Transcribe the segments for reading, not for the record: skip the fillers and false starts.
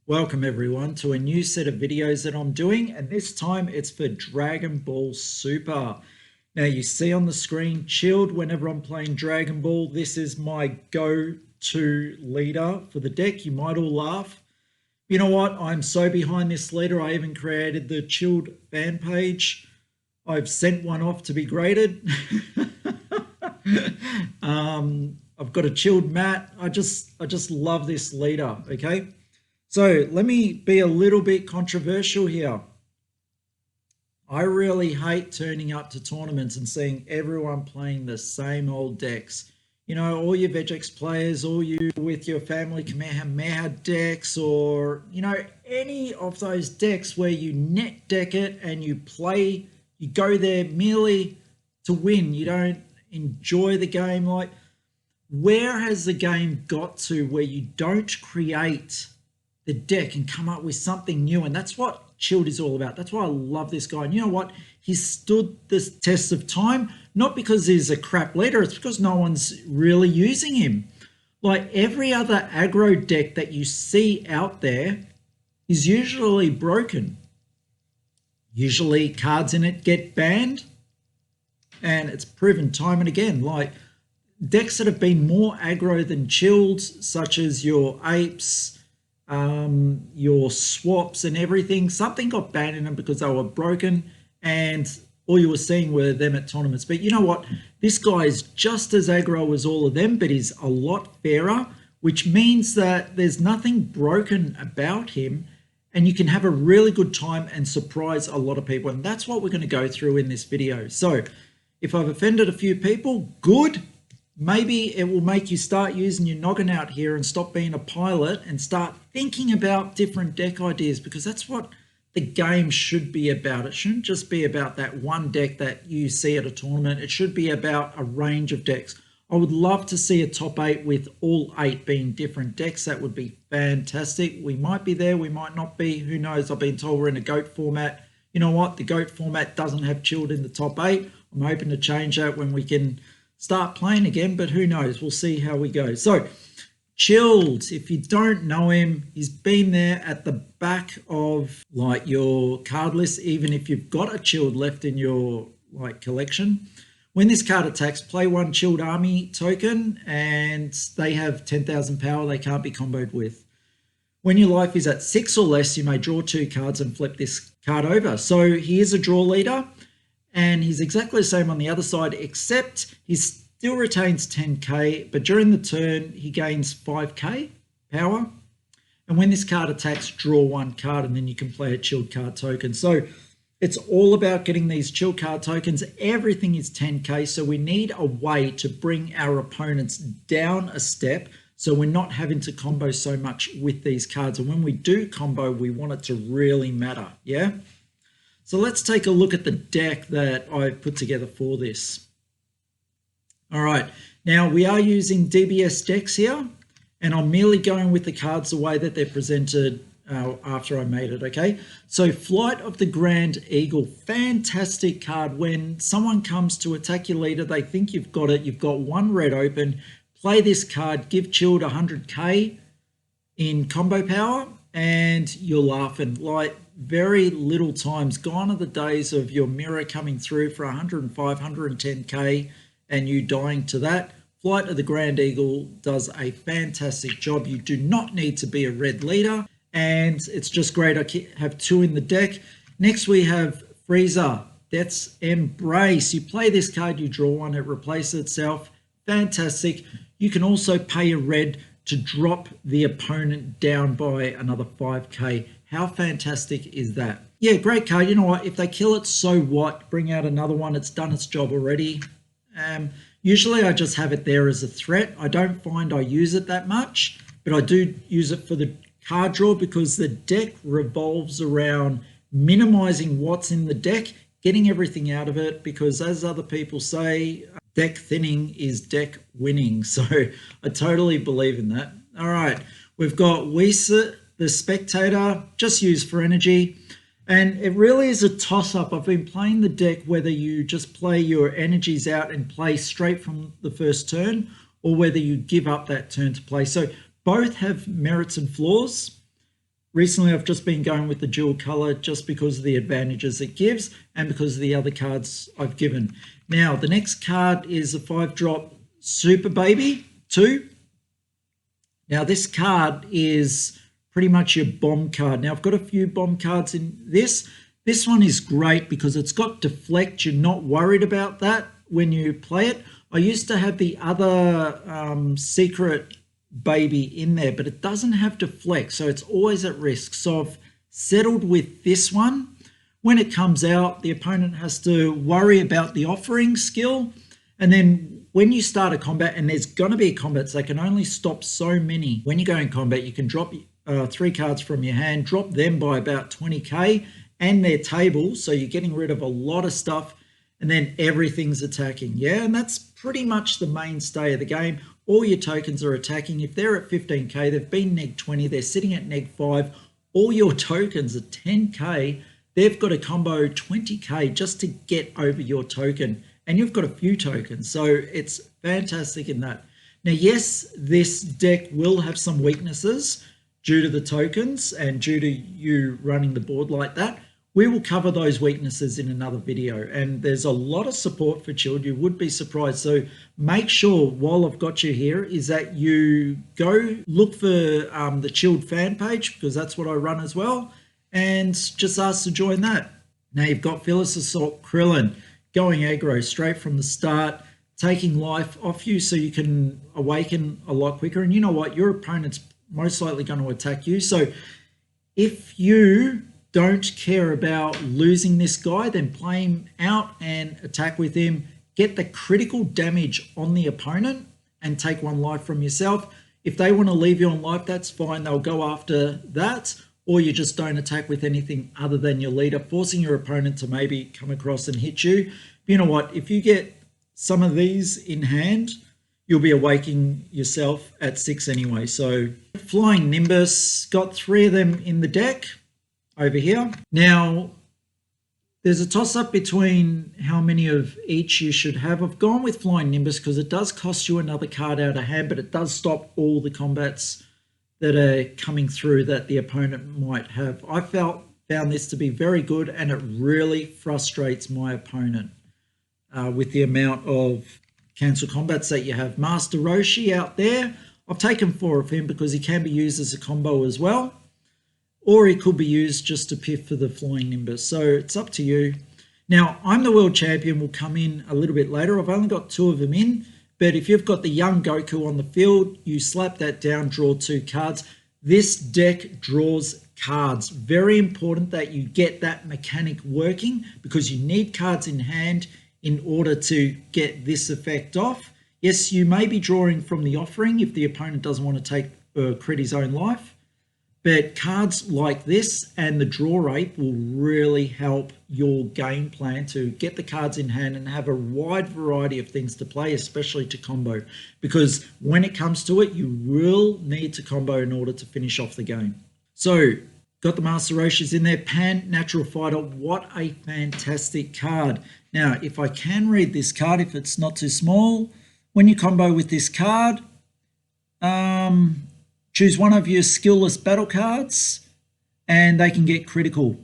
Welcome everyone to a new set of videos that I'm doing, and this time it's for Dragon Ball Super. Now you see on the screen Chilled whenever I'm playing Dragon Ball. This is my go-to leader for the deck. You might all laugh. You know what? I'm so behind this leader, I even created the Chilled fan page. I've sent one off to be graded. I've got a Chilled mat. I just love this leader, okay? So let me be a little bit controversial here. I really hate turning up to tournaments and seeing everyone playing the same old decks. You know, all your Vegex players, all you with your family Kamehameha decks, or, you know, any of those decks where you net deck it and you play, you go there merely to win. You don't enjoy the game. Like, where has the game got to where you don't create the deck and come up with something new? And that's what Chilled is all about. That's why I love this guy. And you know what? He's stood the test of time, not because he's a crap leader, it's because no one's really using him. Like every other aggro deck that you see out there is usually broken. Usually cards in it get banned, and it's proven time and again. Like decks that have been more aggro than Chilled, such as your Apes, your swaps and everything, something got banned in them because they were broken, and all you were seeing were them at tournaments. But you know what? This guy is just as aggro as all of them, but he's a lot fairer, which means that there's nothing broken about him, and you can have a really good time and surprise a lot of people. And that's what we're going to go through in this video. So if I've offended a few people, good. Maybe it will make you start using your noggin out here and stop being a pilot and start thinking about different deck ideas, because that's what the game should be about. It shouldn't just be about that one deck that you see at a tournament. It should be about a range of decks. I would love to see a top 8 with all 8 being different decks. That would be fantastic. We might be there, we might not be. Who knows? I've been told we're in a GOAT format. You know what? The GOAT format doesn't have Chilled in the top 8. I'm hoping to change that when we can start playing again, but who knows? We'll see how we go. So Chilled, if you don't know him, he's been there at the back of like your card list, even if you've got a Chilled left in your like collection. When this card attacks, play one Chilled army token, and they have 10,000 power they can't be comboed with. When your life is at 6 or less, you may draw 2 cards and flip this card over. So he is a draw leader, and he's exactly the same on the other side, except he still retains 10k, but during the turn he gains 5k power. And when this card attacks, draw 1 card, and then you can play a Chilled card token. So it's all about getting these Chilled card tokens. Everything is 10k, so we need a way to bring our opponents down a step, so we're not having to combo so much with these cards. And when we do combo, we want it to really matter, yeah? So let's take a look at the deck that I've put together for this. All right, now we are using DBS decks here, and I'm merely going with the cards the way that they're presented after I made it, okay? So Flight of the Grand Eagle, fantastic card. When someone comes to attack your leader, they think you've got it, you've got 1 red open, play this card, give Chilled 100k in combo power, and you're laughing. Like, very little times. Gone are the days of your mirror coming through for 105, 110k and you dying to that. Flight of the Grand Eagle does a fantastic job. You do not need to be a red leader, and it's just great. I have 2 in the deck. Next we have Freezer, Death's Embrace. You play this card, you draw 1, it replaces itself. Fantastic. You can also pay a red to drop the opponent down by another 5k. How fantastic is that? Yeah, great card. You know what? If they kill it, so what? Bring out another one. It's done its job already. Usually I just have it there as a threat. I don't find I use it that much, but I do use it for the card draw, because the deck revolves around minimizing what's in the deck, getting everything out of it, because as other people say, deck thinning is deck winning. So I totally believe in that. All right, we've got Weezer, the Spectator, just used for energy. And it really is a toss-up. I've been playing the deck whether you just play your energies out and play straight from the first turn, or whether you give up that turn to play. So both have merits and flaws. Recently, I've just been going with the dual color just because of the advantages it gives and because of the other cards I've given. Now, the next card is a 5-drop Super Baby 2. Now, this card is pretty much your bomb card. Now, I've got a few bomb cards in this. This one is great because it's got deflect. You're not worried about that when you play it. I used to have the other secret baby in there, but it doesn't have deflect, so it's always at risk. So I've settled with this one. When it comes out, the opponent has to worry about the offering skill, and then when you start a combat, and there's going to be a combat, so they can only stop so many. When you go in combat, you can drop 3 cards from your hand, drop them by about 20k and their table, so you're getting rid of a lot of stuff, and then everything's attacking. Yeah, and that's pretty much the mainstay of the game. All your tokens are attacking. If they're at 15k, they've been neg 20, they're sitting at neg 5. All your tokens are 10k. They've got to combo 20k just to get over your token. And you've got a few tokens. So it's fantastic in that. Now, yes, this deck will have some weaknesses due to the tokens and due to you running the board like that. We will cover those weaknesses in another video, and there's a lot of support for Chilled. You would be surprised. So make sure, while I've got you here, is that you go look for the Chilled fan page, because that's what I run as well, and just ask to join that. Now you've got Phyllis Assault Krillin going aggro straight from the start, taking life off you so you can awaken a lot quicker. And you know what? Your opponent's most likely going to attack you. So if you don't care about losing this guy, then play him out and attack with him. Get the critical damage on the opponent and take 1 life from yourself. If they want to leave you on life, that's fine. They'll go after that. Or you just don't attack with anything other than your leader, forcing your opponent to maybe come across and hit you. But you know what? If you get some of these in hand, you'll be awaking yourself at 6 anyway. So Flying Nimbus, got 3 of them in the deck over here. Now, there's a toss-up between how many of each you should have. I've gone with Flying Nimbus because it does cost you another card out of hand, but it does stop all the combats that are coming through that the opponent might have. I found this to be very good, and it really frustrates my opponent with the amount of cancel combats that you have. Master Roshi out there, I've taken 4 of him because he can be used as a combo as well, or he could be used just to piff for the Flying Nimbus. So it's up to you. Now, I'm the world champion will come in a little bit later. I've only got 2 of them in, but if you've got the young Goku on the field, you slap that down, draw 2 cards. This deck draws cards. Very important that you get that mechanic working, because you need cards in hand in order to get this effect off. Yes, you may be drawing from the offering if the opponent doesn't want to take crit his own life. But cards like this and the draw rate will really help your game plan to get the cards in hand and have a wide variety of things to play, especially to combo. Because when it comes to it, you will need to combo in order to finish off the game. So, got the Master Roshis in there. Pan Natural Fighter, what a fantastic card. Now, if I can read this card, if it's not too small, when you combo with this card, choose one of your skillless battle cards and they can get critical.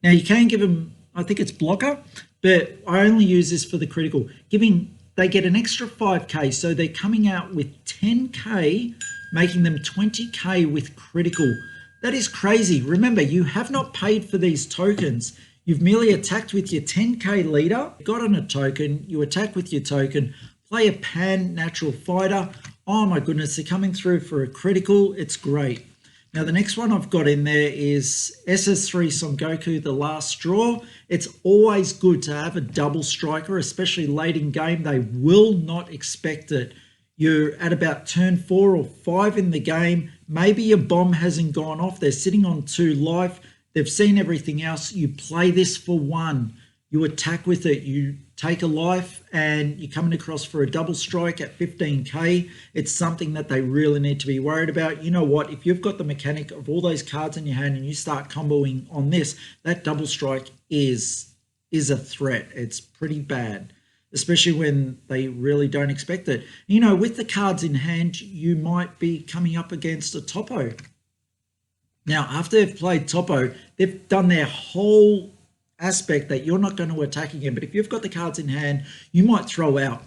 Now you can give them, I think it's blocker, but I only use this for the critical. They get an extra 5k, so they're coming out with 10k, making them 20k with critical. That is crazy. Remember, you have not paid for these tokens. You've merely attacked with your 10k leader, got on a token, you attack with your token, play a Pan Natural Fighter. Oh my goodness, they're coming through for a critical. It's great. Now the next one I've got in there is SS3 Son Goku, The Last Straw. It's always good to have a double striker, especially late in game. They will not expect it. You're at about turn 4 or 5 in the game. Maybe your bomb hasn't gone off. They're sitting on 2 life. They've seen everything else. You play this for 1. You attack with it. You take a life and you're coming across for a double strike at 15k. It's something that they really need to be worried about. You know what? If you've got the mechanic of all those cards in your hand and you start comboing on this, that double strike is a threat. It's pretty bad, especially when they really don't expect it. You know, with the cards in hand, you might be coming up against a topo. Now, after they've played Topo, they've done their whole aspect that you're not going to attack again. But if you've got the cards in hand, you might throw out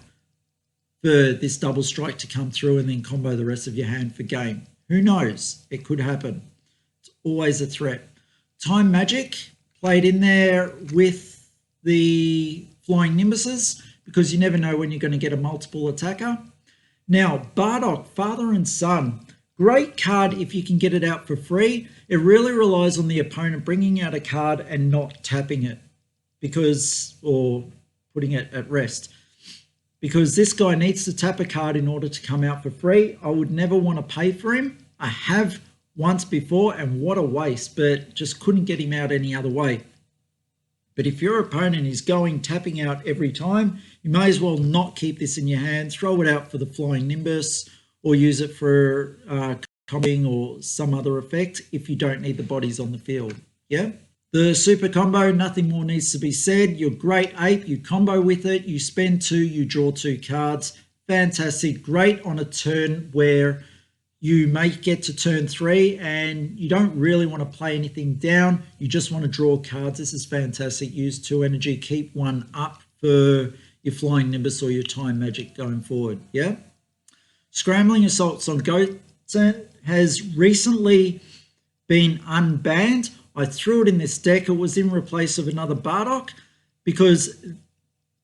for this double strike to come through and then combo the rest of your hand for game. Who knows? It could happen. It's always a threat. Time Magic played in there with the Flying Nimbuses because you never know when you're going to get a multiple attacker. Now, Bardock, Father and Son. Great card if you can get it out for free. It really relies on the opponent bringing out a card and not tapping it or putting it at rest. Because this guy needs to tap a card in order to come out for free. I would never want to pay for him. I have once before, and what a waste, but just couldn't get him out any other way. But if your opponent is tapping out every time, you may as well not keep this in your hand. Throw it out for the Flying Nimbus or use it for comboing or some other effect if you don't need the bodies on the field. Yeah. The super combo, nothing more needs to be said. You're great ape, you combo with it, you spend 2, you draw 2 cards. Fantastic, great on a turn where you may get to turn 3 and you don't really want to play anything down. You just want to draw cards. This is fantastic. Use 2 energy, keep 1 up for your Flying Nimbus or your Time Magic going forward. Yeah. Scrambling Assaults on Goten has recently been unbanned. I threw it in this deck. It was in replace of another Bardock because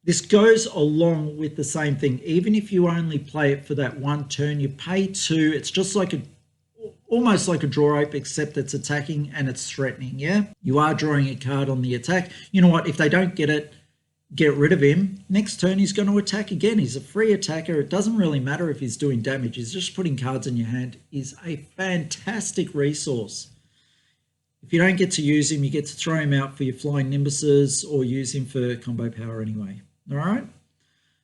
this goes along with the same thing. Even if you only play it for that 1 turn, you pay 2. It's just like almost like a draw ape, except it's attacking and it's threatening. Yeah, you are drawing a card on the attack. You know what? If they don't get rid of him, next turn he's going to attack again. He's a free attacker. It doesn't really matter if he's doing damage. He's just putting cards in your hand. Is a fantastic resource. If you don't get to use him, you get to throw him out for your Flying Nimbuses or use him for combo power anyway. All right.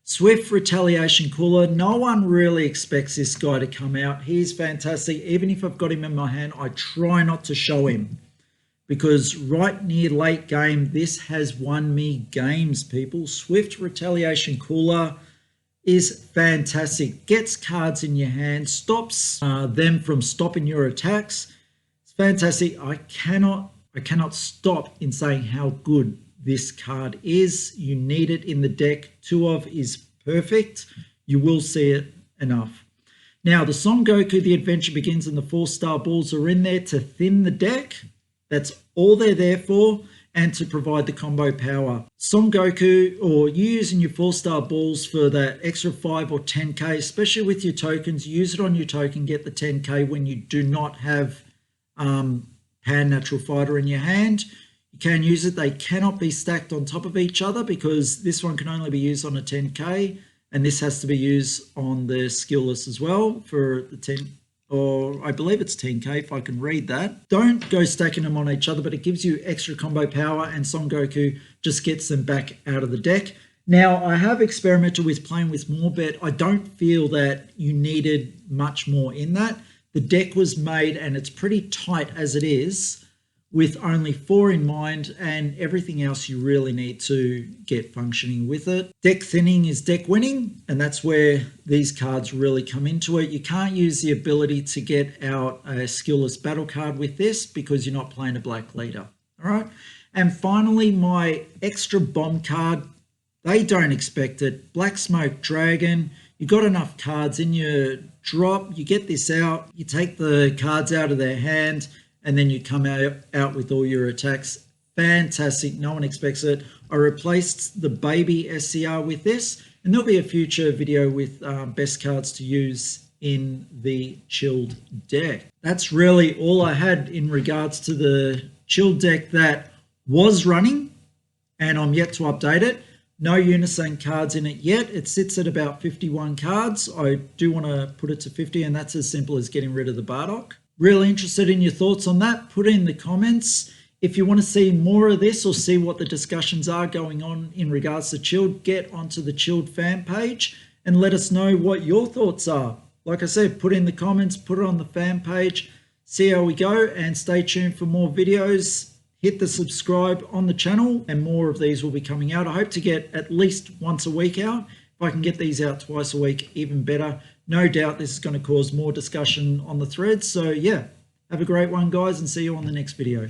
Swift Retaliation Cooler. No one really expects this guy to come out. He's fantastic. Even if I've got him in my hand, I try not to show him because right near late game, this has won me games, people. Swift Retaliation Cooler is fantastic. Gets cards in your hand, stops them from stopping your attacks. Fantastic. I cannot stop in saying how good this card is. You need it in the deck. 2 of is perfect. You will see it enough. Now, the Son Goku, The Adventure Begins, and the 4-star balls are in there to thin the deck. That's all they're there for, and to provide the combo power. Son Goku, or you using your 4-star balls for that extra 5 or 10k, especially with your tokens. Use it on your token, get the 10k when you do not have Pan Natural Fighter in your hand. You can use it. They cannot be stacked on top of each other because this one can only be used on a 10k and this has to be used on the skillless as well for the 10, or I believe it's 10k if I can read that. Don't go stacking them on each other, but it gives you extra combo power and Son Goku just gets them back out of the deck. Now, I have experimented with playing with more, but I don't feel that you needed much more in that. The deck was made and it's pretty tight as it is with only 4 in mind and everything else you really need to get functioning with it. Deck thinning is deck winning and that's where these cards really come into it. You can't use the ability to get out a skillless battle card with this because you're not playing a black leader. All right. And finally, my extra bomb card. They don't expect it. Black Smoke Dragon. You got enough cards in your drop, you get this out, you take the cards out of their hand, and then you come out with all your attacks. Fantastic, no one expects it. I replaced the baby SCR with this, and there'll be a future video with best cards to use in the chilled deck. That's really all I had in regards to the chilled deck that was running, and I'm yet to update it. No Unisync cards in it yet. It sits at about 51 cards. I do want to put it to 50, and that's as simple as getting rid of the Bardock. Really interested in your thoughts on that. Put it in the comments. If you want to see more of this or see what the discussions are going on in regards to Chilled, get onto the Chilled fan page and let us know what your thoughts are. Like I said, put it in the comments, put it on the fan page, see how we go, and stay tuned for more videos. Hit the subscribe on the channel and more of these will be coming out. I hope to get at least once a week out. If I can get these out twice a week, even better. No doubt this is going to cause more discussion on the threads. So yeah, Have a great one, guys, and see you on the next video.